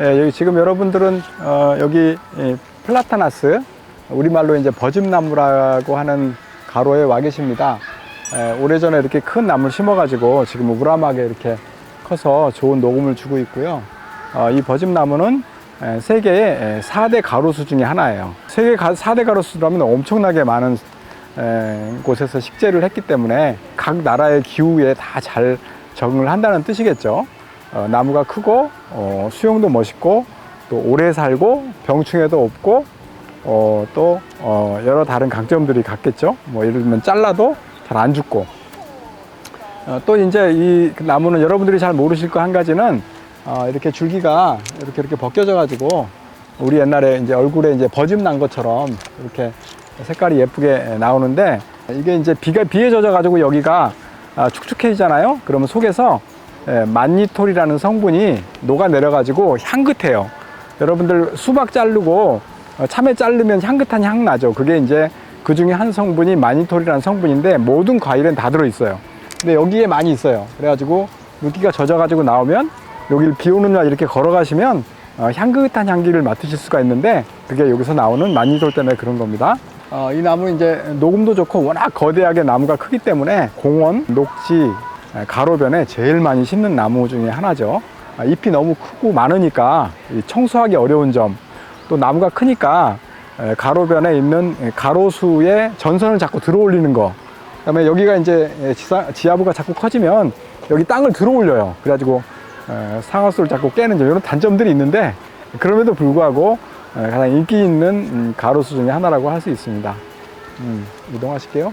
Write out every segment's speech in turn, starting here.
여기 지금 여러분들은 여기 플라타나스, 우리말로 이제 버즘나무라고 하는 가로에 와 계십니다. 오래전에 이렇게 큰 나무를 심어가지고 지금 우람하게 이렇게 커서 좋은 녹음을 주고 있고요. 이 버즘나무는 세계의 4대 가로수 중에 하나예요. 세계 4대 가로수라면 엄청나게 많은 곳에서 식재를 했기 때문에 각 나라의 기후에 다 잘 적응을 한다는 뜻이겠죠. 나무가 크고 수용도 멋있고 또 오래 살고 병충해도 없고 또 여러 다른 강점들이 같겠죠. 뭐 예를 들면 잘라도 잘 안 죽고 또 이제 이 나무는 여러분들이 잘 모르실 거 한 가지는 이렇게 줄기가 이렇게 벗겨져 가지고 우리 옛날에 이제 얼굴에 이제 버짐 난 것처럼 이렇게 색깔이 예쁘게 나오는데, 이게 이제 비에 젖어 가지고 여기가 축축해지잖아요. 그러면 속에서 만니톨이라는 성분이 녹아내려 가지고 향긋해요. 여러분들 수박 자르고 참외 자르면 향긋한 향 나죠. 그게 이제 그 중에 한 성분이 마니톨이라는 성분인데 모든 과일엔 다 들어있어요. 근데 여기에 많이 있어요. 그래가지고 물기가 젖어가지고 나오면 여기를 비 오는 날 이렇게 걸어가시면 향긋한 향기를 맡으실 수가 있는데, 그게 여기서 나오는 마니톨 때문에 그런 겁니다. 이 나무는 이제 녹음도 좋고 워낙 거대하게 나무가 크기 때문에 공원, 녹지, 가로변에 제일 많이 심는 나무 중에 하나죠. 잎이 너무 크고 많으니까 청소하기 어려운 점, 또 나무가 크니까 가로변에 있는 가로수의 전선을 자꾸 들어 올리는 거, 그다음에 여기가 이제 지하부가 자꾸 커지면 여기 땅을 들어 올려요. 그래가지고 상하수를 자꾸 깨는 점, 이런 단점들이 있는데, 그럼에도 불구하고 가장 인기 있는 가로수 중에 하나라고 할 수 있습니다. 이동하실게요.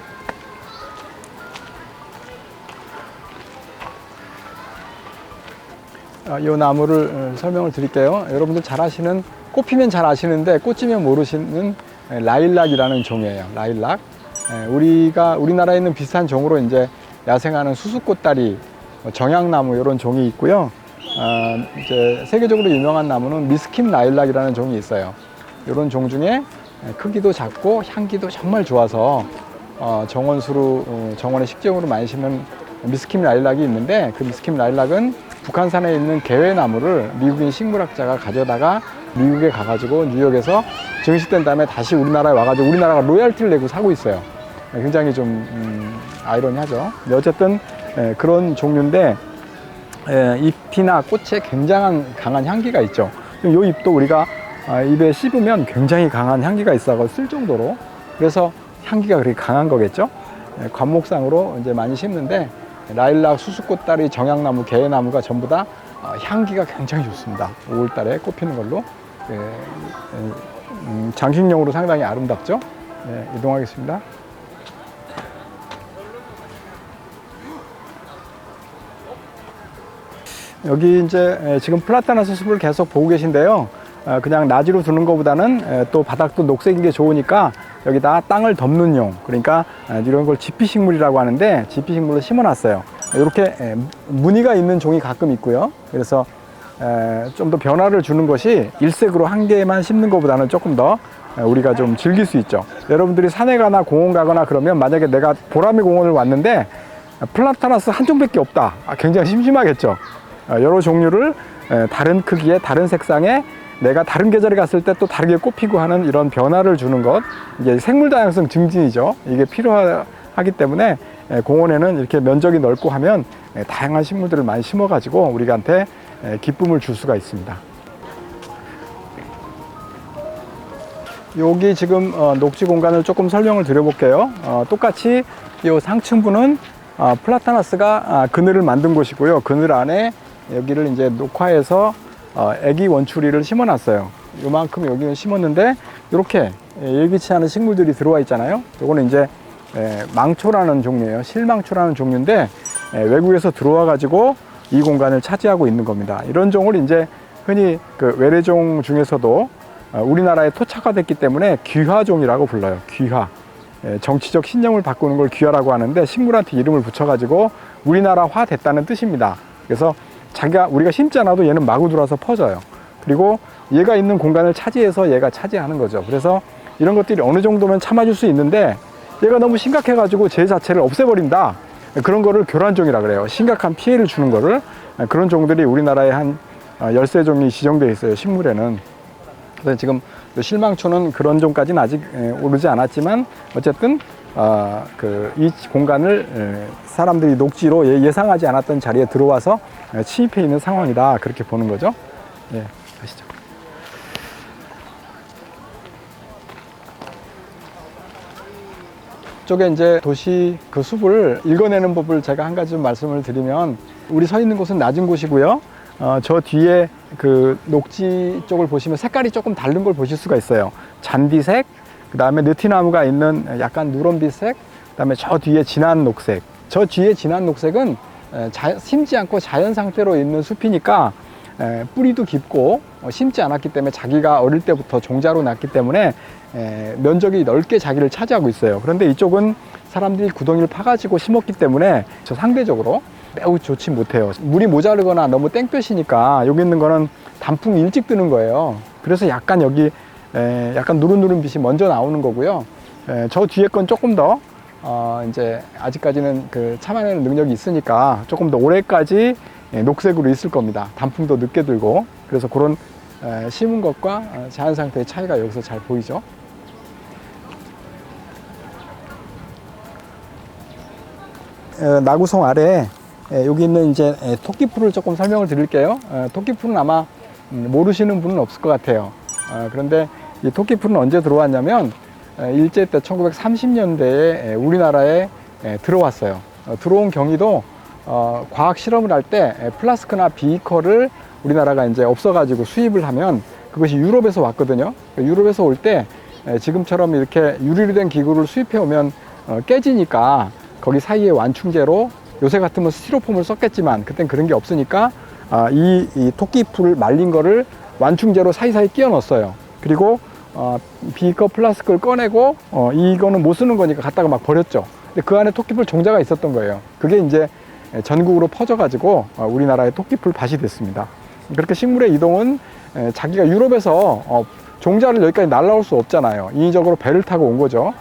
이 나무를 설명을 드릴게요. 여러분들 잘 아시는, 꽃피면 잘 아시는데 꽃지면 모르시는 라일락이라는 종이에요. 라일락. 우리나라에 있는 비슷한 종으로 이제 야생하는 수수꽃다리, 정향나무 이런 종이 있고요. 이제 세계적으로 유명한 나무는 미스킨 라일락이라는 종이 있어요. 이런 종 중에 크기도 작고 향기도 정말 좋아서 정원의 식재용으로 많이 심는 미스킨 라일락이 있는데, 그 미스킨 라일락은 북한산에 있는 개회나무를 미국인 식물학자가 가져다가 미국에 가가지고 뉴욕에서 증식된 다음에 다시 우리나라에 와가지고 우리나라가 로열티를 내고 사고 있어요. 굉장히 좀 아이러니하죠. 어쨌든 그런 종류인데, 잎이나 꽃에 굉장한 강한 향기가 있죠. 이 잎도 우리가 입에 씹으면 굉장히 강한 향기가 있어 쓸 정도로, 그래서 향기가 그렇게 강한 거겠죠. 관목상으로 이제 많이 심는데, 라일락, 수수꽃다리, 정향나무, 개회나무가 전부 다 향기가 굉장히 좋습니다. 5월달에 꽃피는 걸로. 장식용으로 상당히 아름답죠. 이동하겠습니다. 여기 이제 지금 플라타나스 숲을 계속 보고 계신데요. 그냥 나지로 두는 것보다는 또 바닥도 녹색인 게 좋으니까 여기다 땅을 덮는 용, 그러니까 이런 걸 지피식물이라고 하는데 지피식물로 심어놨어요. 이렇게 무늬가 있는 종이 가끔 있고요. 그래서 좀 더 변화를 주는 것이 일색으로 한 개만 심는 것보다는 조금 더 우리가 좀 즐길 수 있죠. 여러분들이 산에 가나 공원 가거나 그러면, 만약에 내가 보라미 공원을 왔는데 플라타나스 한 종밖에 없다, 굉장히 심심하겠죠. 여러 종류를 다른 크기에 다른 색상에 내가 다른 계절에 갔을 때 또 다르게 꽃피고 하는 이런 변화를 주는 것, 이게 생물 다양성 증진이죠. 이게 필요하기 때문에 공원에는 이렇게 면적이 넓고 하면 다양한 식물들을 많이 심어 가지고 우리한테 기쁨을 줄 수가 있습니다. 여기 지금 녹지 공간을 조금 설명을 드려볼게요. 똑같이 이 상층부는 플라타나스가 그늘을 만든 곳이고요. 그늘 안에 여기를 이제 녹화해서 애기 원추리를 심어놨어요. 요만큼 여기는 심었는데, 이렇게 예기치 않은 식물들이 들어와 있잖아요. 요거는 이제 망초라는 종류예요. 실망초라는 종류인데, 외국에서 들어와 가지고 이 공간을 차지하고 있는 겁니다. 이런 종을 이제 흔히 그 외래종 중에서도 우리나라에 토착화됐기 때문에 귀화종이라고 불러요. 귀화. 정치적 신념을 바꾸는 걸 귀화라고 하는데, 식물한테 이름을 붙여가지고 우리나라화 됐다는 뜻입니다. 그래서 우리가 심지 않아도 얘는 마구 들어와서 퍼져요. 그리고 얘가 있는 공간을 차지해서 얘가 차지하는 거죠. 그래서 이런 것들이 어느 정도면 참아줄 수 있는데, 얘가 너무 심각해가지고 재 자체를 없애버린다. 그런 거를 교란종이라 그래요. 심각한 피해를 주는 거를. 그런 종들이 우리나라에 한 13종이 지정되어 있어요, 식물에는. 그래서 지금 실망초는 그런 종까지는 아직 오르지 않았지만, 어쨌든 이 공간을 사람들이 녹지로 예상하지 않았던 자리에 들어와서 침입해 있는 상황이다, 그렇게 보는 거죠. 예, 가시죠. 쪽에 이제 도시 그 숲을 읽어내는 법을 제가 한 가지 좀 말씀을 드리면, 우리 서 있는 곳은 낮은 곳이고요. 저 뒤에 그 녹지 쪽을 보시면 색깔이 조금 다른 걸 보실 수가 있어요. 잔디색, 그 다음에 느티나무가 있는 약간 누런빛색, 그 다음에 저 뒤에 진한 녹색. 저 뒤에 진한 녹색은 심지 않고 자연 상태로 있는 숲이니까 뿌리도 깊고 심지 않았기 때문에, 자기가 어릴 때부터 종자로 났기 때문에 면적이 넓게 자기를 차지하고 있어요. 그런데 이쪽은 사람들이 구덩이를 파가지고 심었기 때문에 저 상대적으로 매우 좋지 못해요. 물이 모자르거나 너무 땡볕이니까 여기 있는 거는 단풍이 일찍 뜨는 거예요. 그래서 약간 여기 약간 누른누른 빛이 먼저 나오는 거고요. 저 뒤에 건 조금 더 이제 아직까지는 그 참아내는 능력이 있으니까 조금 더 오래까지 녹색으로 있을 겁니다. 단풍도 늦게 들고. 그래서 그런 심은 것과 자연 상태의 차이가 여기서 잘 보이죠. 나구성 아래 여기 있는 이제 토끼풀을 조금 설명을 드릴게요. 토끼풀은 아마 모르시는 분은 없을 것 같아요. 그런데 이 토끼풀은 언제 들어왔냐면 일제 때 1930년대에 우리나라에 들어왔어요. 들어온 경위도 과학 실험을 할 때 플라스크나 비커를 우리나라가 이제 없어가지고 수입을 하면, 그것이 유럽에서 왔거든요. 유럽에서 올 때 지금처럼 이렇게 유리로 된 기구를 수입해 오면 깨지니까 거기 사이에 완충제로, 요새 같으면 스티로폼을 썼겠지만 그땐 그런 게 없으니까 이 토끼풀 말린 거를 완충제로 사이사이 끼워 넣었어요. 그리고 비커 플라스크를 꺼내고 이거는 못 쓰는 거니까 갖다가 막 버렸죠. 근데 그 안에 토끼풀 종자가 있었던 거예요. 그게 이제 전국으로 퍼져가지고 우리나라의 토끼풀 밭이 됐습니다. 그렇게 식물의 이동은 자기가 유럽에서 종자를 여기까지 날라올 수 없잖아요. 인위적으로 배를 타고 온 거죠.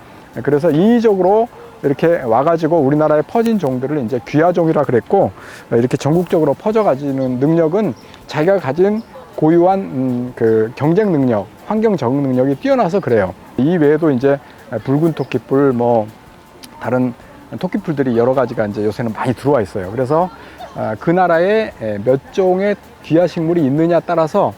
그래서 인위적으로 이렇게 와가지고 우리나라에 퍼진 종들을 이제 귀화종이라 그랬고, 이렇게 전국적으로 퍼져가지는 능력은 자기가 가진 고유한 그 경쟁 능력, 환경 적응 능력이 뛰어나서 그래요. 이 외에도 이제 붉은 토끼풀, 뭐 다른 토끼풀들이 여러 가지가 이제 요새는 많이 들어와 있어요. 그래서 그 나라에 몇 종의 귀화 식물이 있느냐 따라서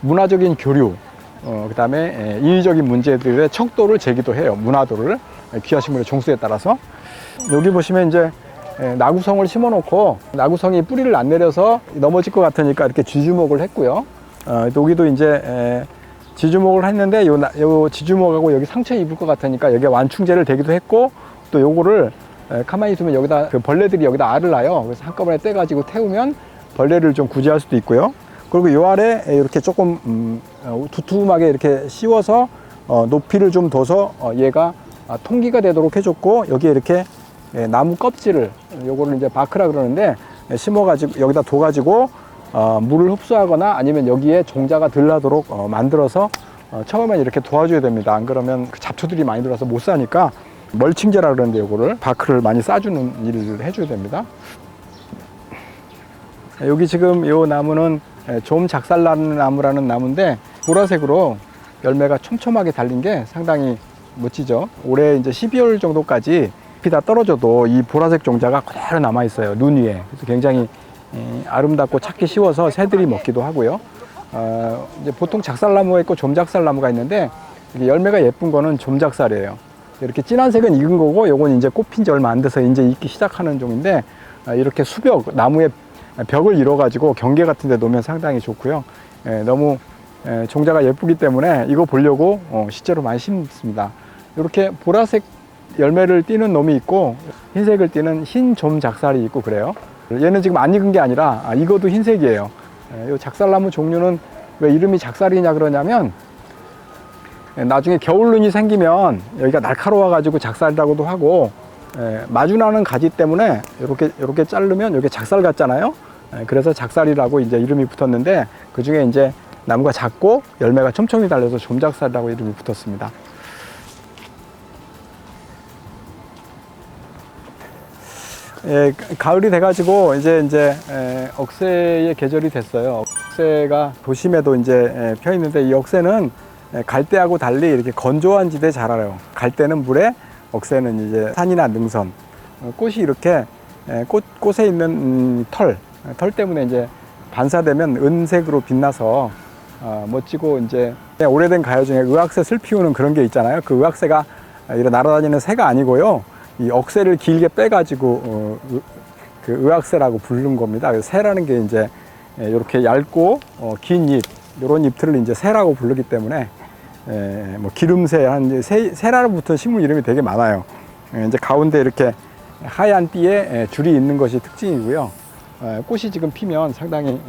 문화적인 교류, 그 다음에 인위적인 문제들의 척도를 재기도 해요. 문화도를, 귀화 식물의 종수에 따라서. 여기 보시면 이제 나구성을 심어 놓고, 나구성이 뿌리를 안 내려서 넘어질 것 같으니까 이렇게 지주목을 했고요. 여기도 이제 지주목을 했는데 요 지주목하고 여기 상처 입을 것 같으니까 여기에 완충제를 대기도 했고, 또 요거를 가만히 두면 여기다 그 벌레들이 여기다 알을 낳아요. 그래서 한꺼번에 떼가지고 태우면 벌레를 좀 구제할 수도 있고요. 그리고 요 아래 이렇게 조금 두툼하게 이렇게 씌워서 높이를 좀 둬서 얘가 통기가 되도록 해줬고, 여기에 이렇게 나무 껍질을, 요거를 이제 바크라 그러는데, 심어가지고 여기다 둬가지고 물을 흡수하거나 아니면 여기에 종자가 들 나도록 만들어서 처음엔 이렇게 도와줘야 됩니다. 안 그러면 그 잡초들이 많이 들어서 못 사니까 멀칭제라 그러는데 요거를 바크를 많이 싸주는 일을 해줘야 됩니다. 여기 지금 요 나무는 좀 작살나무라는 나무인데, 보라색으로 열매가 촘촘하게 달린 게 상당히 멋지죠. 올해 이제 12월 정도까지 잎이 다 떨어져도 이 보라색 종자가 그대로 남아 있어요, 눈 위에. 그래서 굉장히 아름답고 찾기 쉬워서 새들이 먹기도 하고요. 이제 보통 작살나무가 있고 좀작살나무가 있는데, 열매가 예쁜 거는 좀작살이에요. 이렇게 진한 색은 익은 거고, 요건 이제 꽃핀 지 얼마 안 돼서 이제 익기 시작하는 종인데, 이렇게 수벽, 나무의 벽을 이뤄 가지고 경계 같은 데 놓으면 상당히 좋고요. 너무 종자가 예쁘기 때문에 이거 보려고 실제로 많이 심습니다. 이렇게 보라색 열매를 띠는 놈이 있고, 흰색을 띠는 흰 좀 작살이 있고 그래요. 얘는 지금 안 익은 게 아니라 익어도 흰색이에요. 이 작살나무 종류는 왜 이름이 작살이냐 그러냐면, 나중에 겨울눈이 생기면 여기가 날카로워 가지고 작살이라고도 하고, 마주나는 가지 때문에 이렇게 자르면 이렇게 작살 같잖아요. 그래서 작살이라고 이제 이름이 붙었는데, 그 중에 이제 나무가 작고 열매가 촘촘히 달려서 좀작살이라고 이름이 붙었습니다. 가을이 돼가지고 이제 억새의 계절이 됐어요. 억새가 도심에도 이제 펴 있는데 이 억새는 갈대하고 달리 이렇게 건조한 지대에 자라요. 갈대는 물에, 억새는 이제 산이나 능선. 꽃이 이렇게 꽃에 있는 털 때문에 이제 반사되면 은색으로 빛나서 멋지고 이제 오래된 가요 중에 의학새를 피우는 그런 게 있잖아요. 그 의학새가 이런 날아다니는 새가 아니고요. 이 억새를 길게 빼가지고 그 의학새라고 부르는 겁니다. 그래서 새라는 게 이제 이렇게 얇고 긴 잎, 이런 잎들을 이제 새라고 부르기 때문에 뭐 기름새, 한 새라로 붙은 식물 이름이 되게 많아요. 이제 가운데 이렇게 하얀 띠에 줄이 있는 것이 특징이고요. 꽃이 지금 피면 상당히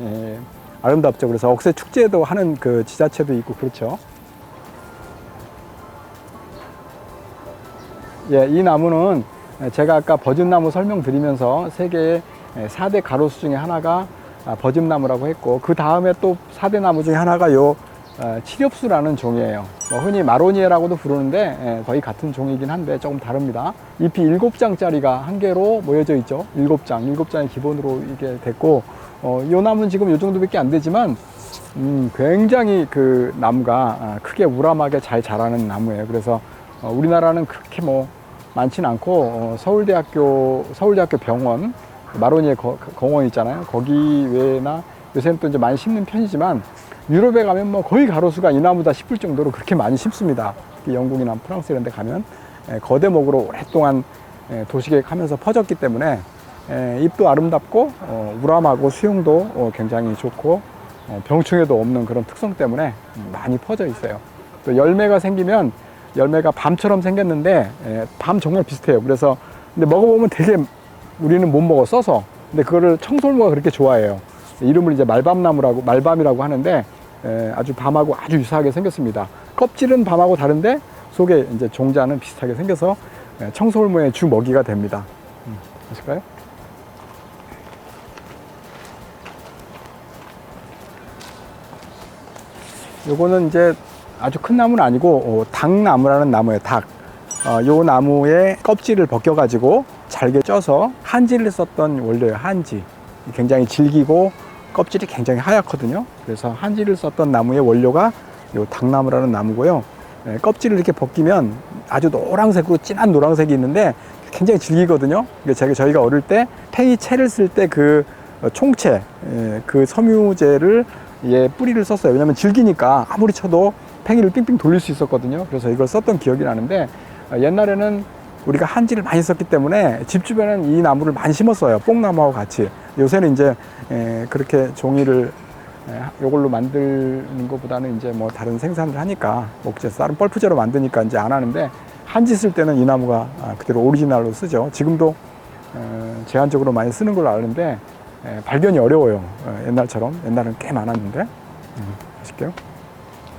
아름답죠. 그래서 억새 축제도 하는 그 지자체도 있고 그렇죠. 이 나무는 제가 아까 버즘나무 설명드리면서 세계의 4대 가로수 중에 하나가 버즘나무라고 했고, 그 다음에 또 4대 나무 중에 하나가 칠엽수라는 종이에요. 흔히 마로니에라고도 부르는데 거의 같은 종이긴 한데 조금 다릅니다. 잎이 7장짜리가 한 개로 모여져 있죠. 7장이 기본으로 이게 됐고, 이 나무는 지금 이 정도밖에 안 되지만 굉장히 그 나무가 크게 우람하게 잘 자라는 나무예요. 그래서 우리나라는 그렇게 많지는 않고 서울대학교 병원 마로니에 공원 있잖아요. 거기 외에나 요새는 또 이제 많이 심는 편이지만 유럽에 가면 거의 가로수가 이 나무다 싶을 정도로 그렇게 많이 심습니다. 영국이나 프랑스 이런 데 가면 거대목으로 오랫동안 도시계획하면서 퍼졌기 때문에 잎도 아름답고 우람하고 수용도 굉장히 좋고 병충해도 없는 그런 특성 때문에 많이 퍼져 있어요. 또 열매가 생기면 열매가 밤처럼 생겼는데 밤 정말 비슷해요. 그래서 근데 먹어보면 되게 우리는 못 먹어, 써서. 근데 그거를 청설모가 그렇게 좋아해요. 이름을 이제 말밤이라고 하는데 아주 밤하고 아주 유사하게 생겼습니다. 껍질은 밤하고 다른데 속에 이제 종자는 비슷하게 생겨서 청설모의 주 먹이가 됩니다. 보실까요? 요거는 이제 아주 큰 나무는 아니고 닭나무라는 나무예요. 요 나무의 껍질을 벗겨가지고 잘게 쪄서 한지를 썼던 원료예요. 한지. 굉장히 질기고 껍질이 굉장히 하얗거든요. 그래서 한지를 썼던 나무의 원료가 요 닭나무라는 나무고요. 껍질을 이렇게 벗기면 아주 노란색으로 진한 노란색이 있는데 굉장히 질기거든요. 저희가 어릴 때 팽이채를 쓸 때 그 총채, 그 섬유제를 뿌리를 썼어요. 왜냐면 질기니까 아무리 쳐도 팽이를 삥삥 돌릴 수 있었거든요. 그래서 이걸 썼던 기억이 나는데 옛날에는 우리가 한지를 많이 썼기 때문에 집 주변에는 이 나무를 많이 심었어요. 뽕나무하고 같이. 요새는 이제 그렇게 종이를 이걸로 만드는 것보다는 이제 다른 생산을 하니까 다른 펄프제로 만드니까 이제 안 하는데, 한지 쓸 때는 이 나무가 그대로 오리지널로 쓰죠. 지금도 제한적으로 많이 쓰는 걸로 아는데 발견이 어려워요. 옛날처럼. 옛날은 꽤 많았는데. 보실게요.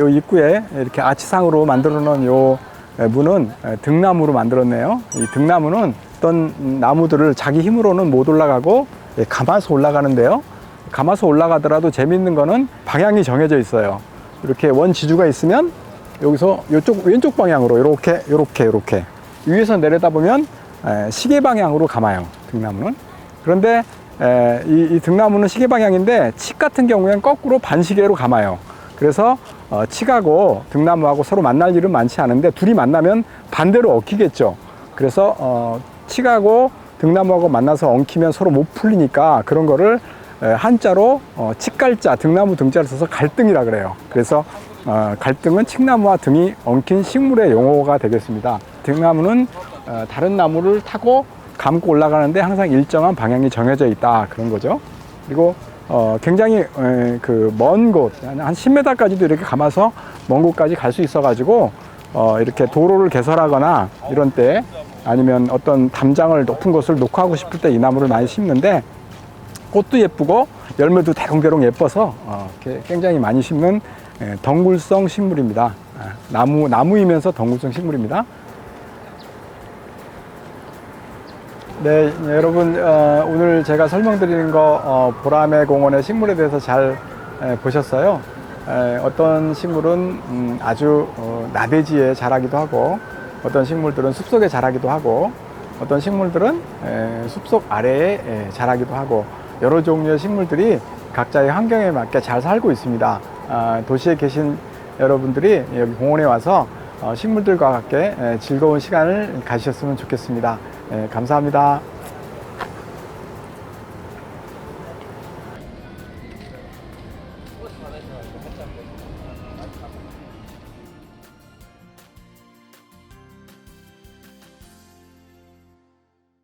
요 입구에 이렇게 아치상으로 만들어 놓은 요 문은 등나무로 만들었네요. 이 등나무는 어떤 나무들을 자기 힘으로는 못 올라가고 감아서 올라가는데요. 감아서 올라가더라도 재밌는 거는 방향이 정해져 있어요. 이렇게 원 지주가 있으면 여기서 왼쪽 방향으로 이렇게 위에서 내려다보면 시계 방향으로 감아요. 등나무는. 그런데 이 등나무는 시계 방향인데 칡 같은 경우에는 거꾸로 반시계로 감아요. 그래서 칡하고 등나무하고 서로 만날 일은 많지 않은데 둘이 만나면 반대로 엉키겠죠. 그래서 칡하고 등나무하고 만나서 엉키면 서로 못 풀리니까 그런 거를 한자로 칡갈자, 등나무 등자를 써서 갈등이라 그래요. 그래서 갈등은 칡나무와 등이 엉킨 식물의 용어가 되겠습니다. 등나무는 다른 나무를 타고 감고 올라가는데 항상 일정한 방향이 정해져 있다, 그런 거죠. 그리고 굉장히 그 먼 곳, 한 10m까지도 이렇게 감아서 먼 곳까지 갈 수 있어 가지고 이렇게 도로를 개설하거나 이런 때, 아니면 어떤 담장을 높은 곳을 녹화하고 싶을 때 이 나무를 많이 심는데, 꽃도 예쁘고 열매도 대롱대롱 예뻐서 굉장히 많이 심는 덩굴성 식물입니다. 나무이면서 덩굴성 식물입니다. 네, 여러분, 오늘 제가 설명드리는 거 보라매 공원의 식물에 대해서 잘 보셨어요. 어떤 식물은 아주 나대지에 자라기도 하고, 어떤 식물들은 숲속에 자라기도 하고, 어떤 식물들은 숲속 아래에 자라기도 하고 여러 종류의 식물들이 각자의 환경에 맞게 잘 살고 있습니다. 도시에 계신 여러분들이 여기 공원에 와서 식물들과 함께 즐거운 시간을 가지셨으면 좋겠습니다. 감사합니다.